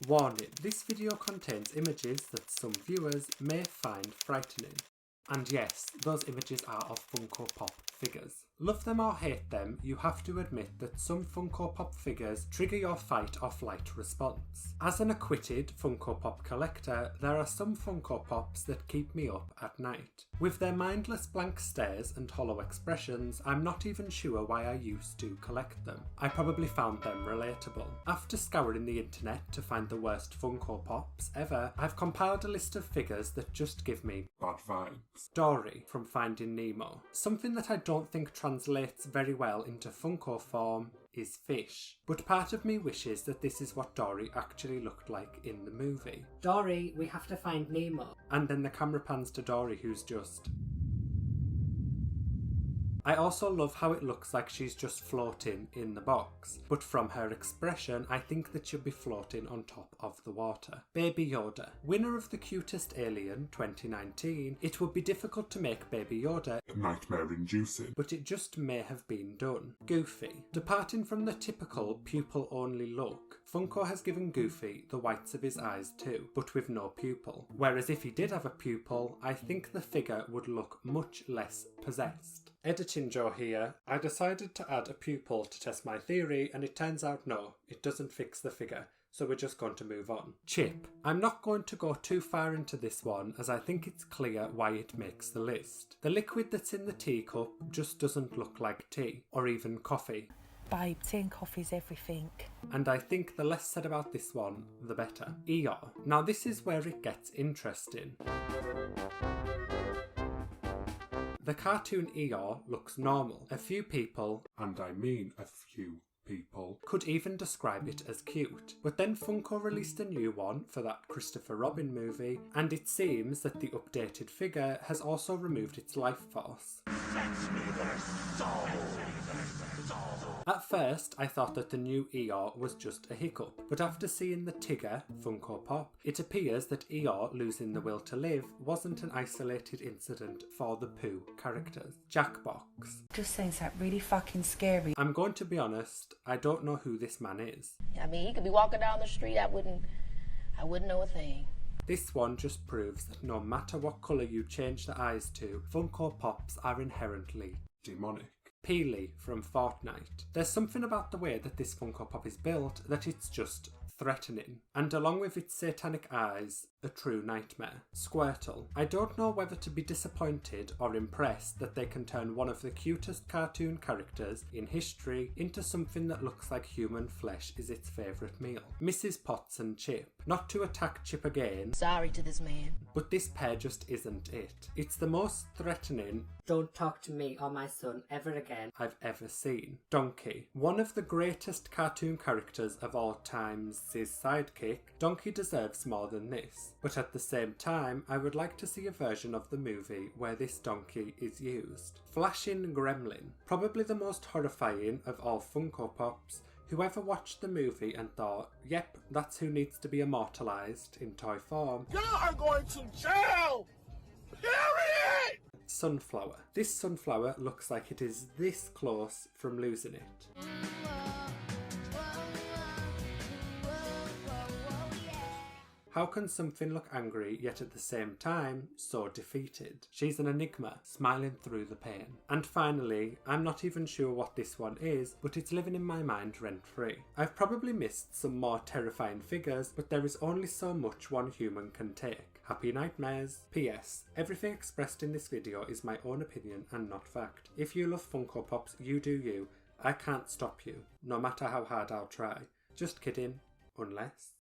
Warning, this video contains images that some viewers may find frightening. And yes, those images are of Funko Pop figures. Love them or hate them, you have to admit that some Funko Pop figures trigger your fight or flight response. As an acquitted Funko Pop collector, there are some Funko Pops that keep me up at night. With their mindless blank stares and hollow expressions, I'm not even sure why I used to collect them. I probably found them relatable. After scouring the internet to find the worst Funko Pops ever, I've compiled a list of figures that just give me bad vibes. Dory from Finding Nemo. Something that I don't think translates very well into Funko form is fish, but part of me wishes that this is what Dory actually looked like in the movie. Dory, we have to find Nemo. And then the camera pans to Dory, who's just... I also love how it looks like she's just floating in the box, but from her expression I think that she'll be floating on top of the water. Baby Yoda. Winner of the Cutest Alien 2019, it would be difficult to make Baby Yoda nightmare-inducing, but it just may have been done. Goofy. Departing from the typical pupil-only look, Funko has given Goofy the whites of his eyes too, but with no pupil. Whereas if he did have a pupil, I think the figure would look much less possessed. Editing Joe here. I decided to add a pupil to test my theory, and it turns out no, it doesn't fix the figure, so we're just going to move on. Chip. I'm not going to go too far into this one as I think it's clear why it makes the list. The liquid that's in the teacup just doesn't look like tea, or even coffee. Babe, tea and coffee's everything. And I think the less said about this one, the better. Eeyore. Now this is where it gets interesting. The cartoon Eeyore looks normal. A few people, and I mean a few people, could even describe it as cute. But then Funko released a new one for that Christopher Robin movie, and it seems that the updated figure has also removed its life force. Fetch me their soul! At first, I thought that the new Eeyore was just a hiccup, but after seeing the Tigger Funko Pop, it appears that Eeyore losing the will to live wasn't an isolated incident for the Pooh characters. Jackbox. Just sounds like really fucking scary. I'm going to be honest, I don't know who this man is. I mean, he could be walking down the street, I wouldn't know a thing. This one just proves that no matter what colour you change the eyes to, Funko Pops are inherently demonic. Peely from Fortnite. There's something about the way that this Funko Pop is built that it's just threatening, and along with its satanic eyes, a true nightmare. Squirtle. I don't know whether to be disappointed or impressed that they can turn one of the cutest cartoon characters in history into something that looks like human flesh is its favourite meal. Mrs. Potts and Chip. Not to attack Chip again. Sorry to this man. But this pair just isn't it. It's the most threatening "Don't talk to me or my son ever again" I've ever seen. Donkey. One of the greatest cartoon characters of all time's sidekick, Donkey deserves more than this. But at the same time, I would like to see a version of the movie where this donkey is used. Flashing Gremlin. Probably the most horrifying of all Funko Pops. Whoever watched the movie and thought, yep, that's who needs to be immortalised in toy form. Y'all are going to jail! Period! Sunflower. This sunflower looks like it is this close from losing it. How can something look angry yet at the same time so defeated? She's an enigma, smiling through the pain. And finally, I'm not even sure what this one is, but it's living in my mind rent-free. I've probably missed some more terrifying figures, but there is only so much one human can take. Happy nightmares. P.S. Everything expressed in this video is my own opinion and not fact. If you love Funko Pops, you do you. I can't stop you, no matter how hard I'll try. Just kidding. Unless...